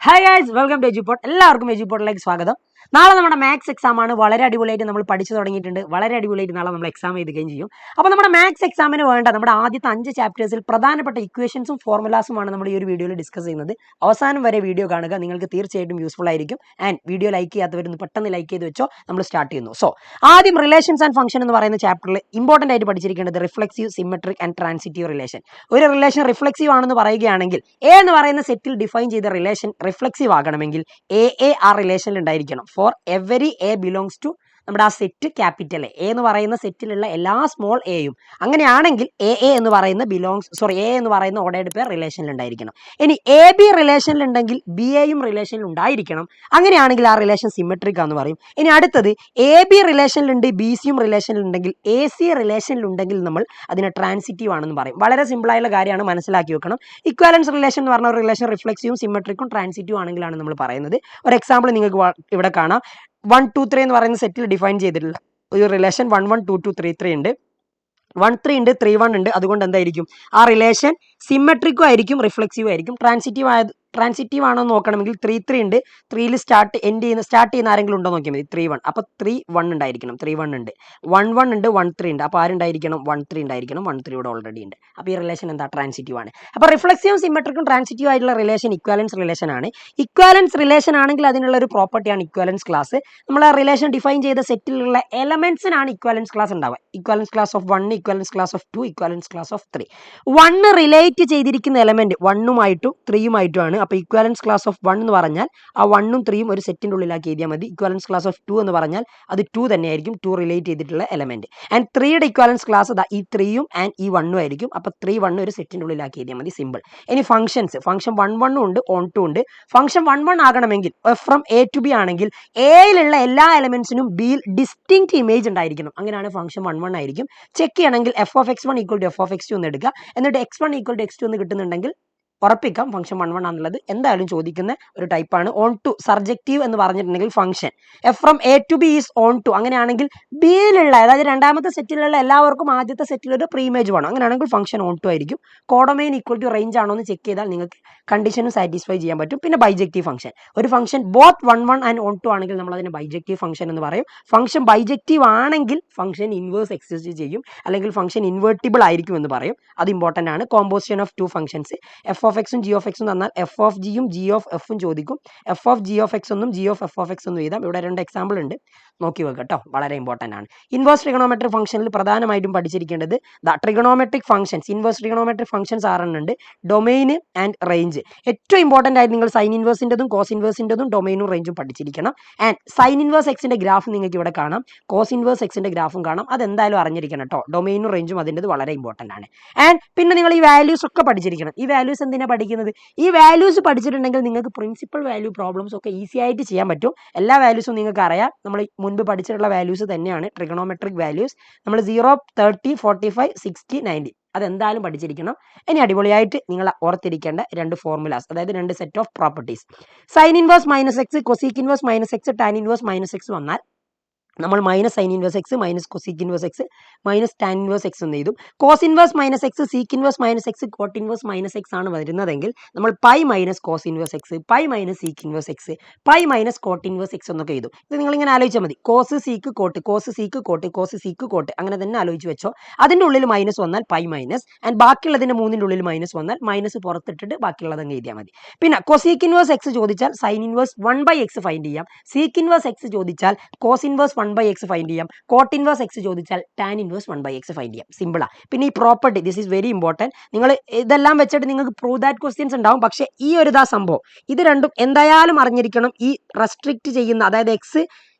Hi guys, welcome to Eduport. എല്ലാവർക്കും എജുപോർട്ടിലേക്ക് സ്വാഗതം. നാളെ നമ്മുടെ മാത്സ് എക്സാം ആണ്. വളരെ അടിപൊളിയായിട്ട് നമ്മൾ പഠിച്ചു തുടങ്ങിയിട്ടുണ്ട്. വളരെ അടിപൊളിയായിട്ട് നാളെ നമ്മൾ എക്സാം എഴുതുകയും ചെയ്യും. അപ്പോൾ നമ്മുടെ മാത്സ് എക്സാമിന് വേണ്ട നമ്മുടെ ആദ്യത്തെ 5 ചാപ്റ്റേഴ്സിൽ പ്രധാനപ്പെട്ട ഇക്വേഷൻസും ഫോർമുലാസുമാണ് നമ്മൾ ഈ ഒരു വീഡിയോയിൽ ഡിസ്കസ് ചെയ്യുന്നത്. അവസാനം വരെ വീഡിയോ കാണുക, നിങ്ങൾക്ക് തീർച്ചയായിട്ടും യൂസ്ഫുൾ ആയിരിക്കും. ആൻഡ് വീഡിയോ ലൈക്ക് ചെയ്യാത്തവരൊന്ന് പെട്ടെന്ന് ലൈക്ക് ചെയ്ത് വെച്ചോ. നമ്മൾ സ്റ്റാർട്ട് ചെയ്യുന്നു. സോ ആദ്യം റിലേഷൻസ് ആൻഡ് ഫംഗ്ഷൻ എന്ന് പറയുന്ന ചാപ്റ്ററിൽ ഇമ്പോർട്ടൻ്റ് ആയിട്ട് പഠിച്ചിരിക്കേണ്ടത് reflexive, symmetric and transitive relation. ഒരു റിലേഷൻ റിഫ്ലെക്സീവ് ആണെന്ന് പറയുകയാണെങ്കിൽ എ എന്ന് പറയുന്ന സെറ്റിൽ ഡിഫൈൻ ചെയ്ത റിലേഷൻ റിഫ്ലെക്സീവ് ആകണമെങ്കിൽ എ ആ റിലേഷനിൽ ഉണ്ടായിരിക്കണം. For every A belongs to നമ്മുടെ ആ സെറ്റ് ക്യാപിറ്റൽ എ എന്ന് പറയുന്ന സെറ്റിലുള്ള എല്ലാ സ്മോൾ എയും അങ്ങനെയാണെങ്കിൽ എ എന്ന് പറയുന്ന എ എന്ന് പറയുന്ന ഓർഡേർഡ് പെയർ റിലേഷനിൽ ഉണ്ടായിരിക്കണം. ഇനി എ ബി റിലേഷനിൽ ഉണ്ടെങ്കിൽ ബി എയും റിലേഷനിൽ ഉണ്ടായിരിക്കണം. അങ്ങനെയാണെങ്കിൽ ആ റിലേഷൻ സിമെട്രിക് ആണെന്ന് പറയും. ഇനി അടുത്തത് എ ബി റിലേഷനിലുണ്ട്, ബി സിയും റിലേഷനിൽ ഉണ്ടെങ്കിൽ എ സി റിലേഷനിൽ ഉണ്ടെങ്കിൽ നമ്മൾ അതിനെ ട്രാൻസിറ്റീവ് ആണെന്ന് പറയും. വളരെ സിമ്പിൾ ആയുള്ള കാര്യമാണ്, മനസ്സിലാക്കി വെക്കണം. ഇക്വാലൻസ് റിലേഷൻ എന്ന് പറഞ്ഞ ഒരു റിലേഷൻ റിഫ്ലെക്സീവും സിമെട്രിക്കും ട്രാൻസിറ്റീവ് ആണെങ്കിലാണ് നമ്മൾ പറയുന്നത്. ഒരു എക്സാമ്പിൾ നിങ്ങൾക്ക് ഇവിടെ കാണാം. 1 2 3 എന്ന് പറയുന്ന സെറ്റിൽ ഡിഫൈൻ ചെയ്തിട്ടുള്ള ഒരു റിലേഷൻ 1 1 2 2 3 3 ഉണ്ട്, 1 3 ഉണ്ട്, 3 1 ഉണ്ട്. അതുകൊണ്ട് എന്തായിരിക്കും ആ റിലേഷൻ സിമെട്രിക്കും ആയിരിക്കും, റിഫ്ലെക്സീവ് ആയിരിക്കും. ട്രാൻസിറ്റീവ് ആണോ എന്ന് നോക്കണമെങ്കിൽ 3 3 ഉണ്ട്, 3ൽ സ്റ്റാർട്ട് ചെയ്യുന്ന ആരെങ്കിലും ഉണ്ടോ നോക്കിയാൽ മതി. 3 1 അപ്പോൾ 3 1 ഉണ്ടായിരിക്കണം. 3 1 ഉണ്ട്, 1 1 ഉണ്ട്, 1 3 ഉണ്ട്. അപ്പോൾ ആരുണ്ടായിരിക്കണം? 1 3 ഉണ്ടായിരിക്കണം. 1 3 ഇവിടെ ഓൾറെഡി ഉണ്ട്. അപ്പോൾ ഈ റിലേഷൻ എന്താ? ട്രാൻസിറ്റീവ് ആണ്. അപ്പോൾ റിഫ്ലെക്സീവും സിമെട്രിക്കും ട്രാൻസിറ്റീവ് ആയിട്ടുള്ള റിലേഷൻ ഇക്വാലൻസ് റിലേഷൻ ആണ്. ഇക്വാലൻസ് റിലേഷൻ ആണെങ്കിൽ അതിനുള്ള ഒരു പ്രോപ്പർട്ടിയാണ് ഇക്വാലൻസ് ക്ലാസ്. നമ്മൾ ആ റിലേഷൻ ഡിഫൈൻ ചെയ്ത സെറ്റിലുള്ള എലമെന്റ്സിനാണ് ഇക്വാലൻസ് ക്ലാസ് ഉണ്ടാവുക. Equivalence class of 1, equivalence class of 2, equivalence class of 3. 1 relate ചെയ്തിരിക്കുന്ന എലമെന്റ് 1ഉമായിട്ടും 3ഉമായിട്ടും ആണ്. അപ്പോൾ ഇക്വാലൻസ് ക്ലാസ് ഓഫ് 1 എന്ന് പറഞ്ഞാൽ ആ 1ഉം 3ഉം ഒരു സെറ്റിൻ്റെ ഉള്ളിലാക്കി എഴുതിയാൽ മതി. ഇക്വാലൻസ് ക്ലാസ് ഓഫ് 2 എന്ന് പറഞ്ഞാൽ അത് 2 തന്നെയായിരിക്കും, 2 റിലേറ്റ് ചെയ്തിട്ടുള്ള എലമെന്റ്. ആൻഡ് 3യുടെ ഇക്വാലൻസ് ക്ലാസ് ഈ 3ഉം ആൻഡ് ഈ 1ഉം ആയിരിക്കും. അപ്പോൾ 3 1 ഒരു സെറ്റിൻ്റെ ഉള്ളിലാക്കി എഴുതിയാൽ മതി. സിമ്പിൾ. ഇനി ഫംഗ്ഷൻ 1 1 ഉണ്ട്, ഓൺ 2 ഉണ്ട്. ഫംഗ്ഷൻ 1 1 ആകണമെങ്കിൽ ഫ്രം എ ടു ബി ആണെങ്കിൽ എയിലുള്ള എല്ലാ എലമെന്റ്സിനും ബിയിൽ ഡിസ്റ്റിങ്ക്റ്റ് ഇമേജ് ഉണ്ടായിരിക്കണം. അങ്ങനെയാണ് ഫംഗ്ഷൻ 1 1 ആയിരിക്കും. ചെക്ക് ചെയ്യണമെങ്കിൽ f of x1 equal to f of x2 എന്ന് എടുക്കുക. എന്നിട്ട് x1 ഈക്വൽ ടു x2 എന്ന് കിട്ടുന്നുണ്ടെങ്കിൽ ഉറപ്പിക്കാം ഫംഗ്ഷൻ 1 1 ആണെന്നുള്ളത്. എന്തായാലും ചോദിക്കുന്ന ഒരു ടൈപ്പാണ്. ഓൺ ടു സർജക്റ്റീവ് എന്ന് പറഞ്ഞിട്ടുണ്ടെങ്കിൽ function f from A to B is onto. അങ്ങനെയാണെങ്കിൽ ബിയിലുള്ള, അതായത് രണ്ടാമത്തെ സെറ്റിലുള്ള എല്ലാവർക്കും ആദ്യത്തെ സെറ്റിൽ ഒരു പ്രീ ഇമേജ് വേണം. അങ്ങനെയാണെങ്കിൽ ഫംഗ്ഷൻ ഓൺ ടു ആയിരിക്കും. കോഡൊമൈൻ ഈക്വൽ ടു റേഞ്ച് ആണോ എന്ന് ചെക്ക് ചെയ്താൽ നിങ്ങൾക്ക് കണ്ടീഷനും സാറ്റിസ്ഫൈ ചെയ്യാൻ പറ്റും. പിന്നെ ബൈജക്റ്റീവ് ഫംഗ്ഷൻ, ഒരു function both 1 1 and onto ആണെങ്കിൽ നമ്മൾ അതിനെ ബൈജക്റ്റീവ് ഫംഗ്ഷൻ എന്ന് പറയും. ഫംഗ്ഷൻ ബൈജക്റ്റീവ് ആണെങ്കിൽ ഫംഗ്ഷൻ ഇൻവേഴ്സ് എക്സിസ്റ്റ് ചെയ്യും, അല്ലെങ്കിൽ ഫംഗ്ഷൻ ഇൻവേർട്ടിബിൾ ആയിരിക്കും എന്ന് പറയും. അത് ഇമ്പോർട്ടൻ്റ് ആണ്. Composition of 2 functions f of എക്സും ജി ഓഫ് എക്സും തന്നാൽ എഫ് ഓഫ് ജിയും ജി ഓഫ് എഫും ചോദിക്കും. F of g of x ഒന്നും g of f of x ഒന്നും എഴുതാം. ഇവിടെ 2 എക്സാമ്പിൾ ഉണ്ട്, നോക്കി വെക്കുക കേട്ടോ. വളരെ ഇമ്പോർട്ടൻ്റ് ആണ്. ഇൻവേഴ്സ് ട്രിഗണോമെട്രിക് ഫംഗ്ഷനിൽ പ്രധാനമായിട്ടും പഠിച്ചിരിക്കേണ്ടത് trigonometric functions, inverse trigonometric functions 6 ഉണ്ട്. ഡൊമൈൻ ആൻഡ് റേഞ്ച് ഏറ്റവും ഇമ്പോർട്ടൻ്റ് ആയിട്ട് നിങ്ങൾ സൈൻ ഇൻവേഴ്സിൻ്റെതും കോസ് ഇൻവേഴ്സിൻ്റെതും ഡൊമൈനും റേഞ്ചും പഠിച്ചിരിക്കണം. ആൻഡ് സൈൻ ഇൻവേഴ്സ് എക്സിന്റെ ഗ്രാഫ് നിങ്ങൾക്ക് ഇവിടെ കാണാം, കോസ് ഇൻവേഴ്സ് എക്സിന്റെ ഗ്രാഫും കാണാം. അതെന്തായാലും അറിഞ്ഞിരിക്കണം കേട്ടോ. ഡൊമൈനും റേഞ്ചും അതിൻ്റെത് വളരെ ഇമ്പോർട്ടൻ്റ് ആണ്. ആൻഡ് പിന്നെ നിങ്ങൾ ഈ വാല്യൂസ് ഒക്കെ പഠിച്ചിരിക്കണം. ഈ വാല്യൂസ് എന്തിനാണ് പഠിക്കുന്നത്? ഈ വാല്യൂസ് പഠിച്ചിട്ടുണ്ടെങ്കിൽ നിങ്ങൾക്ക് പ്രിൻസിപ്പൽ വാല്യൂ പ്രോബ്ലംസ് ഒക്കെ ഈസി ആയിട്ട് ചെയ്യാൻ പറ്റും. എല്ലാ വാല്യൂസും നിങ്ങൾക്ക് അറിയാം. നമ്മൾ മുൻപ് പഠിച്ചിട്ടുള്ള വാല്യൂസ് തന്നെയാണ് ട്രിഗണോമെട്രിക് വാല്യൂസ്. നമ്മൾ 0 30 45 60 90 അതെന്തായാലും പഠിച്ചിരിക്കണം. ഇനി അടിപൊളിയായിട്ട് നിങ്ങൾ ഓർത്തിരിക്കേണ്ട 2 ഫോർമുലാസ്, അതായത് 2 set of properties. Sine inverse minus x, cosec inverse minus x, tan inverse minus x വന്നാൽ നമ്മൾ minus sine inverse x minus cosec inverse x minus tan inverse x എന്ന് എഴുതും. Cos inverse minus x, sec inverse minus x, cot inverse minus x ആണ് വരുന്നതെങ്കിൽ നമ്മൾ pi minus cos inverse x, pi minus sec inverse x, pi minus cot inverse x എന്നൊക്കെ എഴുതും. ഇത് നിങ്ങളിങ്ങനെ ആലോചിച്ചാൽ മതി. Cos sec cot, cos sec cot, cos sec cot, അങ്ങനെ തന്നെ ആലോചിച്ച് വെച്ചോ. അതിൻ്റെ ഉള്ളിൽ മൈനസ് വന്നാൽ പൈ മൈനസ്, ആൻഡ് ബാക്കിയുള്ളതിൻ്റെ 3ൻ്റെ ഉള്ളിൽ മൈനസ് വന്നാൽ മൈനസ് പുറത്തിട്ടിട്ട് ബാക്കിയുള്ളത് അങ്ങ് എഴുതിയാൽ മതി. പിന്നെ കൊസീക് ഇൻവേഴ്സ് എക്സ് ചോദിച്ചാൽ സൈൻ ഇൻവേഴ്സ് 1/x ഫൈൻഡ് ചെയ്യാം. സീക്ക് ഇൻവേഴ്സ് എക്സ് ചോദിച്ചാൽ കോസ് ഇൻവേഴ്സ് 1/x ഫൈൻഡ് ചെയ്യാം. കോട്ട് ഇൻവേഴ്സ് എക്സ് ചോദിച്ചാൽ ടാൻ ഇൻവേഴ്സ് 1/x ഫൈൻഡ് ചെയ്യാം. സിമ്പിളാ. പിന്നെ ഈ property, this is very important. നിങ്ങൾ ഇതെല്ലാം വെച്ചിട്ട് നിങ്ങൾക്ക് പ്രൂവ് ദാറ്റ് ക്വസ്റ്റ്യൻസ് ഉണ്ടാവും. പക്ഷേ ഈ ഒരു സംഭവം ഇത് രണ്ടും എന്തായാലും അറിഞ്ഞിരിക്കണം. ഈ റെസ്ട്രിക്റ്റ് ചെയ്യുന്ന, അതായത് എക്സ്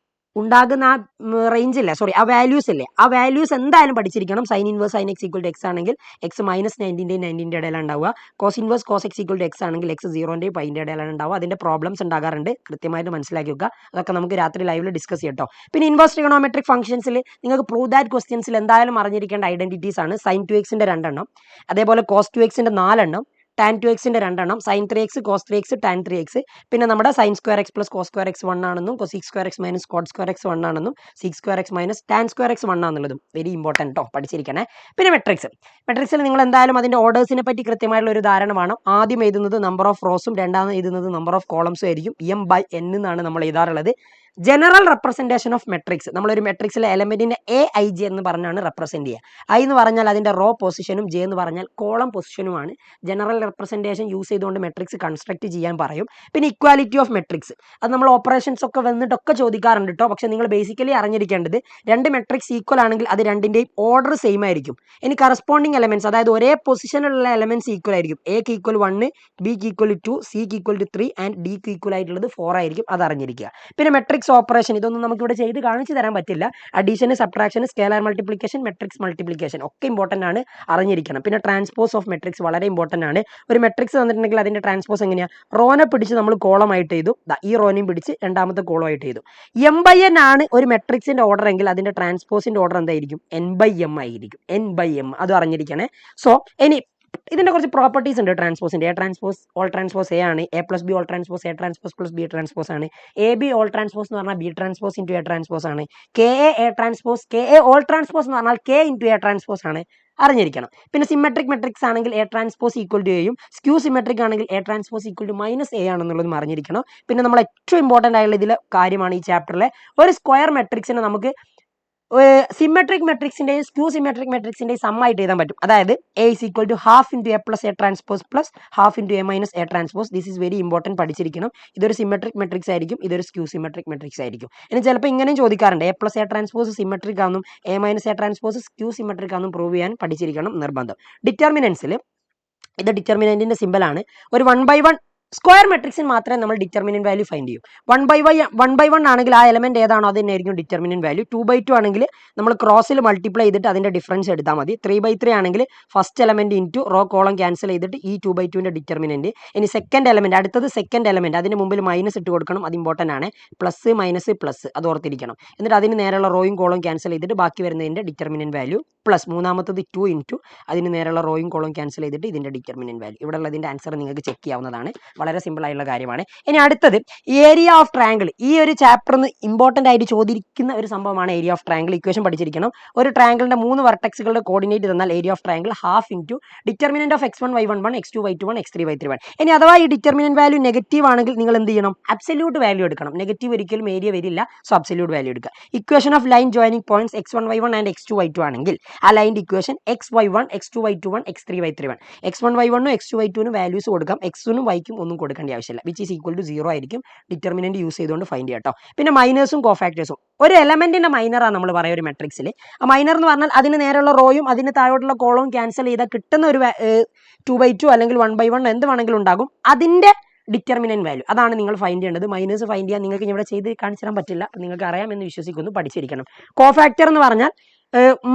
ഉണ്ടാകുന്ന ആ റേഞ്ച് ഇല്ലേ, സോറി ആ വാല്യൂസ് ഇല്ലേ, ആ വാല്യൂസ് എന്തായാലും പഠിച്ചിരിക്കണം. Sine inverse sine x equal to x ആണെങ്കിൽ എക്സ് മൈനസ് 90ൻ്റെയും 90ൻ്റെ ഇടയിലാണ് ഉണ്ടാവുക. Cos inverse cos x equal to x ആണെങ്കിൽ എക്സ് 0ൻ്റെയും പൈൻ്റെ ഇടയിലാണ് ഉണ്ടാവുക. അതിൻ്റെ പ്രോബ്ലംസ് ഉണ്ടാകാറുണ്ട്, കൃത്യമായിട്ട് മനസ്സിലാക്കി വെക്കുക. അതൊക്കെ നമുക്ക് രാത്രി ലൈവിൽ ഡിസ്കസ് ചെയ്യാം കേട്ടോ. പിന്നെ ഇൻവേഴ്സ് ട്രിഗണോമെട്രിക് ഫംഗ്ഷൻസിൽ നിങ്ങൾക്ക് പ്രൂവ് ദാറ്റ് ക്വസ്റ്റ്യൻസിൽ എന്തായാലും അറിഞ്ഞിരിക്കേണ്ട ഐഡന്റിറ്റീസ് ആണ്. സൈൻ 2x 2 എണ്ണം, അതേപോലെ കോസ് 2x 4 എണ്ണം, ടാൻ 2x-ന്റെ 2 എണ്ണം, sign 3x cos 3x tan 3x, പിന്നെ നമ്മുടെ sine square x plus cos square x 1 ആണെന്നും cosec square x minus cot square x 1 ആണെന്നും sec square x minus tan square x 1 ആണെന്നുള്ളതും very important കേട്ടോ, പഠിച്ചിരിക്കണേ. പിന്നെ മെട്രിക്സിൽ നിങ്ങൾ എന്തായാലും അതിന്റെ ഓർഡേഴ്സിനെ പറ്റി കൃത്യമായിട്ടുള്ള ഒരു ധാരണ വേണം. ആദ്യം എഴുതുന്നത് നമ്പർ ഓഫ് റോസും രണ്ടാമത് എഴുതുന്നത് നമ്പർ ഓഫ് കോളംസും ആയിരിക്കും. m/n എന്നാണ് നമ്മൾ എഴുതാറുള്ളത്. ജനറൽ റെപ്രസെന്റേഷൻ ഓഫ് മെട്രിക്സ്, നമ്മളൊരു മെട്രിക്സിലെ എലമെന്റിനെ AIJ എന്ന് പറഞ്ഞാണ് റെപ്രസെന്റ് ചെയ്യുക. I എന്ന് പറഞ്ഞാൽ അതിന്റെ റോ പൊസിഷനും J എന്ന് പറഞ്ഞാൽ കോളം പൊസിഷനുമാണ്. ജനറൽ റെപ്രസെന്റേഷൻ യൂസ് ചെയ്തുകൊണ്ട് മെട്രിക്സ് കൺസ്ട്രക്ട് ചെയ്യാൻ പറയും. പിന്നെ ഇക്വാലിറ്റി ഓഫ് മെട്രിക്സ്, അത് നമ്മൾ ഓപ്പറേഷൻസ് ഒക്കെ വന്നിട്ടൊക്കെ ചോദിക്കാറുണ്ട് കേട്ടോ. പക്ഷെ നിങ്ങൾ ബേസിക്കലി അറിഞ്ഞിരിക്കേണ്ടത് രണ്ട് മെട്രിക്സ് ഈക്വൽ ആണെങ്കിൽ അത് രണ്ടിന്റെയും ഓർഡർ സെയിം ആയിരിക്കും. ഇനി കറസ്പോണ്ടിങ് എലമെന്റ്സ്, അതായത് ഒരേ പൊസിഷനിലുള്ള എലമെന്റ്സ് ഈക്വൽ ആയിരിക്കും. എക്ക് ഈക്വൽ 1, ബിക്ക് ഈക്വൽ 2, സിക്ക് ഈക്വൽ 3 ആൻഡ് ഡിക്ക് ഈക്വൽ ആയിട്ടുള്ളത് 4 ആയിരിക്കും. അത് അറിഞ്ഞിരിക്കുക. പിന്നെ മെട്രിക്സ് ഓപ്പറേഷൻ, ഇതൊന്നും നമുക്ക് ഇവിടെ ചെയ്ത് കാണിച്ചു തരാൻ പറ്റില്ല. Addition, subtraction, scalar multiplication, matrix multiplication ഒക്കെ ഇമ്പോർട്ടന്റ് ആണ്, അറിഞ്ഞിരിക്കണം. പിന്നെ ട്രാൻസ്പോസ് ഓഫ് മെട്രിക്സ് വളരെ ഇമ്പോർട്ടന്റ് ആണ്. ഒരു മെട്രിക്സ് തന്നിട്ടുണ്ടെങ്കിൽ അതിന്റെ ട്രാൻസ്പോസ് എങ്ങനെയാണ്? റോനെ പിടിച്ച് നമ്മൾ കോളമായിട്ട് ചെയ്തു, ഈ റോനെയും പിടിച്ച് രണ്ടാമത്തെ കോളമായിട്ട് ചെയ്തു. m/n ആണ് ഒരു മെട്രിക്സിന്റെ ഓർഡർ എങ്കിൽ അതിന്റെ ട്രാൻസ്പോസിന്റെ ഓർഡർ എന്തായിരിക്കും? n/m ആയിരിക്കും. n/m അത് അറിഞ്ഞിരിക്കണേ. സോ ഇനി ഇതിന്റെ കുറച്ച് പ്രോപ്പർട്ടീസ് ഉണ്ട് ട്രാൻസ്പോസിന്റെ. A transpose whole transpose A ആണ്, A plus B whole transpose A transpose plus B transpose ആണ്, എ ബി ഓൾ ട്രാൻസ്പോസ് എന്ന് പറഞ്ഞാൽ B transpose into A transpose ആണ്, K A transpose K A whole transpose എന്ന് പറഞ്ഞാൽ K into A transpose ആണ്, അറിഞ്ഞിരിക്കണം. പിന്നെ സിമെട്രിക് മെട്രിക്സ് ആണെങ്കിൽ എ ട്രാൻസ്പോസ് ഈക്വൽ ടു എയും, സ്ക്യൂ സിമെട്രിക് ആണെങ്കിൽ A transpose equal to minus A ആണെന്നുള്ളതും അറിഞ്ഞിരിക്കണം. പിന്നെ നമ്മൾ ഏറ്റവും ഇമ്പോർട്ടൻ്റ് ആയുള്ള ഇതിലെ കാര്യമാണ് ഈ ചാപ്റ്ററിലെ ഒരു സ്ക്വയർ മെട്രിക്സിനെ നമുക്ക് സിമെട്രിക് മെട്രിക്സിന്റെയും സ്ക്യൂ സിമെട്രിക് മെട്രിക്സിന്റെയും സമ്മായിട്ട് എഴുതാൻ പറ്റും. അതായത് A is equal to half into A plus A transpose plus half into A minus A transpose. This is very important, പഠിച്ചിരിക്കണം. ഇതൊരു സിമെട്രിക് മെട്രിക്സ് ആയിരിക്കും, ഇതൊരു സ്ക്യൂ സിമെട്രിക് മെട്രിക്സ് ആയിരിക്കും. ഇനി ചിലപ്പോൾ ഇങ്ങനെയും ചോദിക്കാറുണ്ട്, A plus A transpose symmetric ആണെന്നും A minus A transpose skew symmetric ആണെന്നും പ്രൂവ് ചെയ്യാൻ പഠിച്ചിരിക്കണം, നിർബന്ധം. ഡിറ്റർമിനൻസിൽ ഇത് ഡിറ്റർമിനന്റിന്റെ സിമ്പലാണ്. ഒരു 1/1 സ്ക്വയർ മെട്രിക്സിന് മാത്രമേ നമ്മൾ ഡിറ്റർമിനന്റ് വാല്യൂ ഫൈൻഡ് ചെയ്യും. 1/1 ആണെങ്കിൽ ആ എലമെന്റ് ഏതാണോ അത് തന്നെയായിരിക്കും ഡിറ്റർമിനന്റ് വാല്യൂ. 2/2 ആണെങ്കിൽ നമ്മൾ ക്രോസിൽ മൾട്ടിപ്ലൈ ചെയ്തിട്ട് അതിന്റെ ഡിഫറൻസ് എടുത്താൽ മതി. 3/3 ആണെങ്കിൽ first element into raw column cancel ചെയ്തിട്ട് ഈ 2/2ന്റെ ഡിറ്റർമിനന്റ്. ഇനി സെക്കൻഡ് എലമെന്റ്, അടുത്തത് സെക്കൻഡ് എലമെന്റ്, അതിന് മുമ്പിൽ മൈനസ് ഇട്ട് കൊടുക്കണം, അത് ഇമ്പോർട്ടന്റ് ആണ്. പ്ലസ് മൈനസ് പ്ലസ് അത് ഓർത്തിരിക്കണം. എന്നിട്ട് അതിന് നേരെയുള്ള റോയും കോളം ക്യാൻസൽ ചെയ്തിട്ട് ബാക്കി വരുന്നതിന്റെ ഡിറ്റർമിനന്റ് വാല്യൂ പ്ലസ് മൂന്നാമത്തത് 2 ഇൻറ്റു അതിന് നേരെയുള്ള റോയും കോളം ക്യാൻസൽ ചെയ്തിട്ട് ഇതിന്റെ ഡിറ്റർമിനന്റ് വാല്യൂ. ഇവിടെ ഉള്ളതിന്റെ ആൻസർ നിങ്ങൾക്ക് ചെക്ക് ചെയ്യാവുന്നതാണ്, വളരെ സിമ്പിൾ ആയിട്ടുള്ള കാര്യമാണ്. ഇനി അടുത്തത് ഏരിയ ഓഫ് ട്രയാങ്കിൾ. ഈ ഒരു ചാപ്റ്ററിന് ഇമ്പോർട്ടന്റ് ആയിട്ട് ചോദിക്കുന്ന ഒരു സംഭവമാണ് ഏരിയ ഓഫ് ട്രയാങ്കിൾ. ഇക്വേഷൻ പഠിച്ചിരിക്കണം. ഒരു ട്രയാങ്കിളിന്റെ 3 വെർട്ടെക്സുകളുടെ കോർഡിനേറ്റ് തന്നാൽ area of triangle half into determinant of x1 y11 x2 y21 x3 y31. ഇനി അഥവാ ഈ ഡിറ്റർമിനന്റ് വാല്യൂ നെഗറ്റീവ് ആണെങ്കിൽ നിങ്ങൾ എന്ത് ചെയ്യണം? അബ്സല്യൂട്ട് വാല്യൂ എടുക്കണം. നെഗറ്റീവ് ഒരിക്കലും ഏരിയ വരില്ല, സോ അബ്സല്യൂട്ട് വാല്യൂ എടുക്കുക. Equation of line joining points x1 y1 and x2 y2 ആണെങ്കിൽ ആ ലൈൻ്റെ equation xy1 x2 y21 x3 y31. x1 y1 x2 y2 values കൊടുക്കാം, x-നും y-ക്കും ഒന്നും കൊടുക്കേണ്ട ആവശ്യമില്ല. വിച്ച് ഈസ് ഈക്വൽ ടു 0 ആയിരിക്കും. ഡിറ്റർമിനന്റ് യൂസ് ചെയ്തുകൊണ്ട് ഫൈൻഡ് ചെയ്യാം കേട്ടോ. പിന്നെ മൈനേഴ്സും കോഫാക്ടേഴ്സും. ഒരു എലമെന്റിന്റെ മൈനറാണ് നമ്മൾ പറയുക ഒരു മെട്രിക്സിൽ. ആ മൈനർ എന്ന് പറഞ്ഞാൽ അതിന് നേരെയുള്ള റോയും അതിന് താഴോട്ടുള്ള കോളവും ക്യാൻസൽ ചെയ്താൽ കിട്ടുന്ന ഒരു 2/2 അല്ലെങ്കിൽ 1/1 എന്ത് വേണമെങ്കിലും ഉണ്ടാകും. അതിന്റെ ഡിറ്റർമിനന്റ് വാല്യൂ അതാണ് നിങ്ങൾ ഫൈൻഡ് ചെയ്യേണ്ടത്. മൈനേഴ്സ് ഫൈൻഡ് ചെയ്യാൻ നിങ്ങൾക്ക് ഇവിടെ ചെയ്ത് കാണിച്ചു തരാൻ പറ്റില്ല, നിങ്ങൾക്ക് അറിയാമെന്ന് വിശ്വസിക്കുന്നു, പഠിച്ചിരിക്കണം. കോഫാക്ടർ എന്ന് പറഞ്ഞാൽ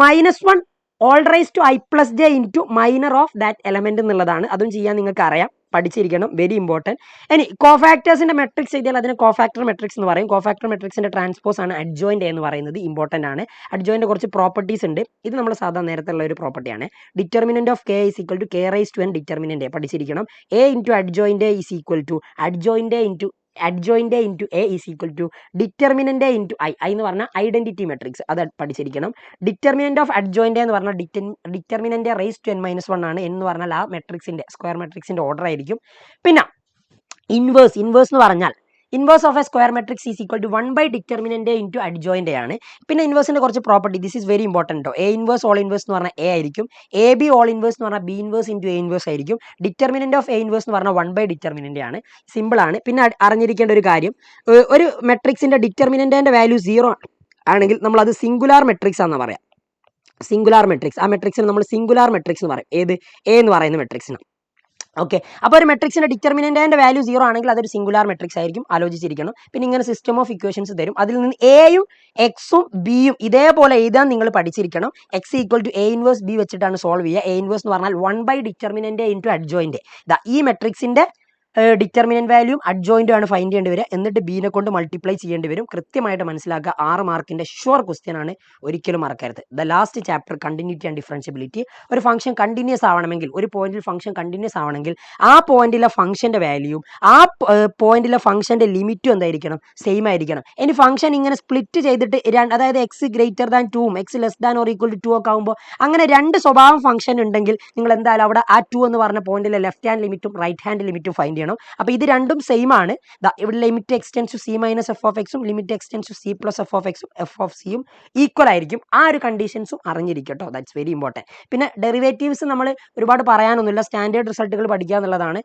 -1 whole raise to i plus j into minor of that element എന്നുള്ളതാണ്. അതും ചെയ്യാൻ നിങ്ങൾക്ക് അറിയാം, പഠിച്ചിരിക്കണം, വെരി ഇമ്പോർട്ടൻറ്റ്. ഇനി കോഫാക്ടേഴ്സിന്റെ മെട്രിക്സ് എഴുതിയാൽ അതിന് കോഫാക്ടർ മെട്രിക്സ് എന്ന് പറയും. കോഫാക്ടർ മെട്രിക്സിന്റെ ട്രാൻസ്പോസ് ആണ് അഡ്ജോയിന്റ് എന്ന് പറയുന്നത്, ഇമ്പോർട്ടന്റ് ആണ്. അഡ്ജോയിന്റ് കുറച്ച് പ്രോപ്പർട്ടീസ് ഉണ്ട്, ഇത് നമ്മൾ സാധാരണ നേരത്തെ ഉള്ള ഒരു പ്രോപ്പർട്ടിയാണ്. Determinant of K is equal to K raise to N determinant പഠിച്ചിരിക്കണം. A into adjoint is equal to adjoint into A is equal to determinant into I എന്ന് പറഞ്ഞാൽ ഐഡന്റിറ്റി മെട്രിക്സ്, അത് പഠിച്ചിരിക്കണം. ഡിറ്റർമിനന്റ് ഓഫ് അഡ്ജോയിന്റ് എന്ന് പറഞ്ഞാൽ determinant raise to n-1 ആണ്. എന്ന് പറഞ്ഞാൽ ആ മെട്രിക്സിന്റെ സ്ക്വയർ മെട്രിക്സിന്റെ ഓർഡർ ആയിരിക്കും. പിന്നെ ഇൻവേഴ്സ് എന്ന് പറഞ്ഞാൽ inverse of a square matrix is equal to 1 determinant into adjoint ആണ്. പിന്നെ ഇൻവേഴ്സിന്റെ കുറച്ച് property, this is very important. A inverse whole inverse എന്ന് പറഞ്ഞാൽ എ ആയിരിക്കും. എ ബി ഓൾ ഇൻവേഴ്സ് എന്ന് പറഞ്ഞാൽ B inverse into A inverse ആയിരിക്കും. ഡിറ്റർമിനന്റ് ഓഫ് എ ഇൻവേഴ്സ് എന്ന് പറഞ്ഞാൽ 1 ഡിറ്റർമിനന്റ് ആണ്, സിമ്പിൾ ആണ്. പിന്നെ അറിഞ്ഞിരിക്കേണ്ട ഒരു കാര്യം, ഒരു മെട്രിക്സിന്റെ ഡിറ്റർമിനന്റിന്റെ വാല്യൂ 0 ആണെങ്കിൽ നമ്മൾ അത് സിംഗുലാർ മെട്രിക്സ് ആണെന്ന് പറയാം. സിംഗുലാർ മെട്രിക്സ്, ആ മെട്രിക്സിന് നമ്മൾ സിംഗുലാർ മെട്രിക്സ് എന്ന് പറയും. ഏത്? എ എന്ന് പറയുന്ന മെട്രിക്സിന്. ഓക്കെ, അപ്പോൾ ഒരു മെട്രിക്സിന്റെ ഡിറ്റർമിനന്റിന്റെ വാല്യൂ 0 ആണെങ്കിൽ അതൊരു സിംഗുലാർ മെട്രിക്സ് ആയിരിക്കും, ആലോചിച്ചിരിക്കണം. പിന്നെ ഇങ്ങനെ സിസ്റ്റം ഓഫ് ഇക്വേഷൻസ് തരും, അതിൽ നിന്ന് എയും എക്സും ബിയും ഇതേപോലെ എഴുതാൻ നിങ്ങൾ പഠിച്ചിരിക്കണം. X equal to A inverse B വെച്ചിട്ടാണ് സോൾവ് ചെയ്യുക. എ ഇൻവേഴ്സ് എന്ന് പറഞ്ഞാൽ 1 ഡിറ്റർമിനന്റ് ഇൻറ്റു അഡ്ജോയിന്റ്. ഈ മെട്രിക്സിന്റെ ഡിറ്റർമിനന്റ് വാല്യൂം അഡ്ജോയിന്റും ആണ് ഫൈൻഡ് ചെയ്യേണ്ടി വരിക. എന്നിട്ട് ബീനെ കൊണ്ട് മൾട്ടിപ്ലൈ ചെയ്യേണ്ടി വരും. കൃത്യമായിട്ട് മനസ്സിലാക്കുക. 6 മാർക്കിന്റെ ഷുവർ ക്വസ്റ്റ്യൻ ആണ്, ഒരിക്കലും മറക്കരുത്. The last chapter continuity and differentiability. ഒരു ഫംഗ്ഷൻ കണ്ടിന്യൂസ് ആവണമെങ്കിൽ, ഒരു പോയിന്റിൽ ഫംഗ്ഷൻ കണ്ടിന്യൂസ് ആവണമെങ്കിൽ ആ പോയിന്റിലെ ഫംഗ്ഷന്റെ വാല്യൂയും ആ പോയിന്റിലെ ഫംഗ്ഷന്റെ ലിമിറ്റും എന്തായിരിക്കണം, സെയിം ആയിരിക്കണം. ഇനി ഫംഗ്ഷൻ ഇങ്ങനെ സ്പ്ലിറ്റ് ചെയ്തിട്ട് അതായത് എക്സ് ഗ്രേറ്റർ ദാൻ 2ഉം x less than or equal to 2 ഒക്കെ ആകുമ്പോൾ അങ്ങനെ രണ്ട് സ്വഭാവം ഫംഗ്ഷൻ ഉണ്ടെങ്കിൽ നിങ്ങൾ എന്തായാലും അവിടെ ആ 2 എന്ന് പറഞ്ഞ പോയിന്റിലെ ലെഫ്റ്റ് ഹാൻഡ് ലിമിറ്റും റൈറ്റ് ഹാൻഡ് ലിമിറ്റും ഫൈൻഡ് ചെയ്യണം. അപ്പോൾ ഇത് രണ്ടും സെയിം ആണ്. ഇവിടെ limit x tends to c minus f of എക്സും limit x tends to c plus f of എക്സും എഫ് ഓഫ് സിയും ഈക്വൽ ആയിരിക്കും. ആ ഒരു കണ്ടീഷൻസും അറിഞ്ഞിരിക്കട്ടോ. That's very important. പിന്നെ ഡെറിവേറ്റീവ്സ് നമ്മൾ ഒരുപാട് പറയാനൊന്നുമില്ല, സ്റ്റാൻഡേർഡ് റിസൾട്ടുകൾ പഠിക്കുക എന്നുള്ളതാണ്.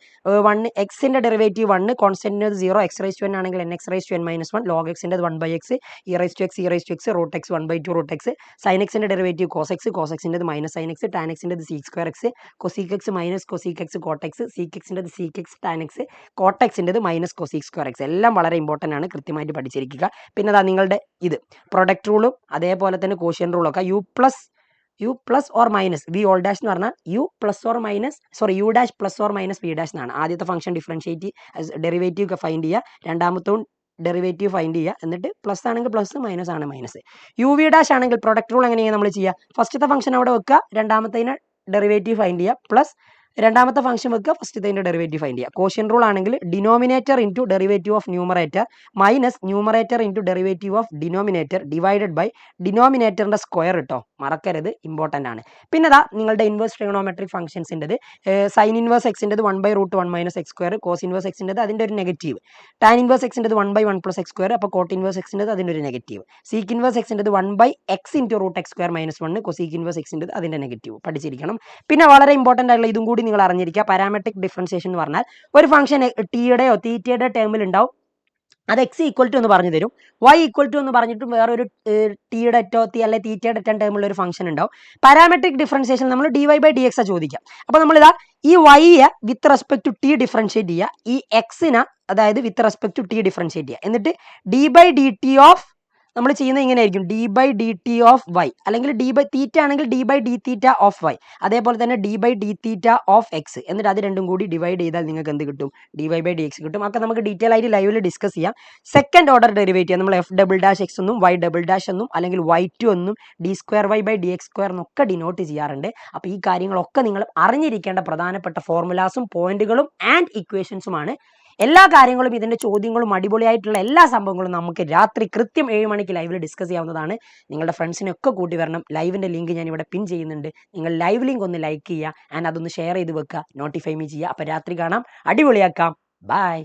1 എക്സിന്റെ ഡെറിവേറ്റീവ് 1, കോൺസ്റ്റന്റിന് 0, എക്സ് റൈസ് ടു എൻ ആണെങ്കിൽ n x raise to N minus 1, log എക്സിന്റെ 1/x, e raise to x root x 1/2 root x, sine എക്സിന്റെ ഡെറിവേറ്റീവ് കോസ് എക്സിന്റെ മൈനസ് സൈൻ എക്സ്, ടാൻ എക്സിന്റെ sec square x, cosec x minus cosec x cot x, sec എക്സിന്റെ sec x tan x, cot എക്സിന്റെ minus cosec square x. എല്ലാം വളരെ important ആണ്, കൃത്യമായിട്ട് പഠിച്ചിരിക്കുക. പിന്നെ അതാ നിങ്ങളുടെ ഇത് പ്രൊഡക്റ്റ് റൂളും അതേപോലെ തന്നെ കോഷ്യൻ റൂളും ഒക്കെ u plus or minus v whole dash എന്ന് പറഞ്ഞാൽ u dash plus or minus v dash എന്നാണ്. ആദ്യത്തെ ഫംഗ്ഷൻ ഡിഫറൻഷിയേറ്റ് ഡെറിവേറ്റീവ് ഒക്കെ ഫൈൻഡ് ചെയ്യുക, രണ്ടാമത്തവും ഡെറിവേറ്റീവ് ഫൈൻഡ് ചെയ്യുക, എന്നിട്ട് പ്ലസ് ആണെങ്കിൽ പ്ലസ്, മൈനസ് ആണ് മൈനസ്. യു വി ഡാഷ് ആണെങ്കിൽ പ്രൊഡക്റ്റ് റൂൾ എങ്ങനെയാണ് നമ്മൾ ചെയ്യുക, ഫസ്റ്റത്തെ ഫംഗ്ഷൻ അവിടെ വെക്കുക, രണ്ടാമത്തേന് ഡെറിവേറ്റീവ് ഫൈൻഡ് ചെയ്യുക, പ്ലസ് രണ്ടാമത്തെ ഫംഗ്ഷൻ വെക്കുക, ഫസ്റ്റത്തെ ഡെറിവേറ്റീവ് ഫൈൻഡ് ചെയ്യുക. കോഷ്യൻ റൂൾ ആണെങ്കിൽ denominator into derivative of numerator minus numerator into derivative of denominator divided by ഡിനോമിനേറ്ററിന്റെ സ്ക്വയർ കേട്ടോ, മറക്കരുത്, ഇമ്പോർട്ടൻ്റ് ആണ്. പിന്നെ അതാ നിങ്ങളുടെ ഇൻവേഴ്സ് ട്രിഗണോമെട്രിക് ഫംഗ്ഷൻസിൻ്റെത് സൈൻ ഇൻവേഴ്സ് എക്സിൻ്റെത് 1/√1 minus x square, cos inverse എക്സിൻ്റെത് അതിൻ്റെ ഒരു നെഗറ്റീവ്, ടാൻ ഇൻവേഴ്സ് എക്സിൻ്റെത് 1/1 പ്ലസ് എക്സ് സ്ക്വയർ, അപ്പോൾ കോട്ട് ഇൻവേഴ്സ് എക്സിൻ്റെത് അതിൻ്റെ ഒരു നെഗറ്റീവ്, സീക്ക് ഇൻവേഴ്സ് എക്സിൻ്റെത് 1/x into root x square minus 1, cosec inverse എക്സിൻ്റെത് അതിൻ്റെ നെഗറ്റീവ് പഠിച്ചിരിക്കണം. പിന്നെ വളരെ ഇമ്പോർട്ടൻ്റ് ആയിട്ടുള്ള ഇതും കൂടി നിങ്ങൾ അറിഞ്ഞിരിക്കുക. പാരാമെട്രിക് ഡിഫറൻസിയേഷൻ എന്ന് പറഞ്ഞാൽ ഒരു ഫംഗ്ഷൻ ടിയുടെയോ തീറ്റയുടെ ടേമിൽ ഉണ്ടാവും, അത് എക്സ് ഈക്വൽ ടു എന്ന് പറഞ്ഞു തരും, വൈ ഈക്വൽ ടു എന്ന് പറഞ്ഞിട്ടും വേറൊരു ടിയുടെ അറ്റോ അല്ലെ തീറ്റയുടെ അറ്റം ടേമുള്ള ഒരു ഫംഗ്ഷൻ ഉണ്ടാവും. പാരാമെട്രിക് ഡിഫറൻസിയേഷൻ നമ്മൾ dy/dx ചോദിക്കാം. അപ്പോൾ നമ്മളിതാ ഈ വൈയെ with respect to t differentiate ചെയ്യുക, ഈ എക്സിനെ അതായത് with respect to t differentiate ചെയ്യുക, എന്നിട്ട് d/dt ഓഫ് നമ്മൾ ചെയ്യുന്നത് ഇങ്ങനെയായിരിക്കും, d/dt ഓഫ് വൈ, അല്ലെങ്കിൽ തീറ്റ ആണെങ്കിൽ d/dθ ഓഫ് വൈ, അതേപോലെ തന്നെ d/dθ ഓഫ് എക്സ്, എന്നിട്ട് അത് രണ്ടും കൂടി ഡിവൈഡ് ചെയ്താൽ നിങ്ങൾക്ക് എന്ത് കിട്ടും, dy/dx കിട്ടും. ഒക്കെ നമുക്ക് ഡീറ്റെയിൽ ആയിട്ട് ലൈവിൽ ഡിസ്കസ് ചെയ്യാം. സെക്കൻഡ് ഓർഡർ ഡെറിവേറ്റീവ് നമ്മൾ f′′ എന്നും y′′ എന്നും അല്ലെങ്കിൽ y2 എന്നും d²y/dx² എന്നൊക്കെ ഡിനോട്ട് ചെയ്യാറുണ്ട്. അപ്പോൾ ഈ കാര്യങ്ങളൊക്കെ നിങ്ങൾ അറിഞ്ഞിരിക്കേണ്ട പ്രധാനപ്പെട്ട ഫോർമുലാസും പോയിന്റുകളും ആൻഡ് ഇക്വേഷൻസുമാണ്. എല്ലാ കാര്യങ്ങളും ഇതിൻ്റെ ചോദ്യങ്ങളും അടിപൊളിയായിട്ടുള്ള എല്ലാ സംഭവങ്ങളും നമുക്ക് രാത്രി കൃത്യം 7 മണിക്ക് ലൈവിൽ ഡിസ്കസ് ചെയ്യാവുന്നതാണ്. നിങ്ങളുടെ ഫ്രണ്ട്സിനൊക്കെ കൂട്ടി വരണം. ലൈവിൻ്റെ ലിങ്ക് ഞാൻ ഇവിടെ പിൻ ചെയ്യുന്നുണ്ട്. നിങ്ങൾ ലൈവ് ലിങ്ക് ഒന്ന് ലൈക്ക് ചെയ്യുക ആൻഡ് അതൊന്ന് ഷെയർ ചെയ്ത് വെക്കുക, നോട്ടിഫൈ മീ ചെയ്യുക. അപ്പോൾ രാത്രി കാണാം, അടിപൊളിയാക്കാം. ബൈ.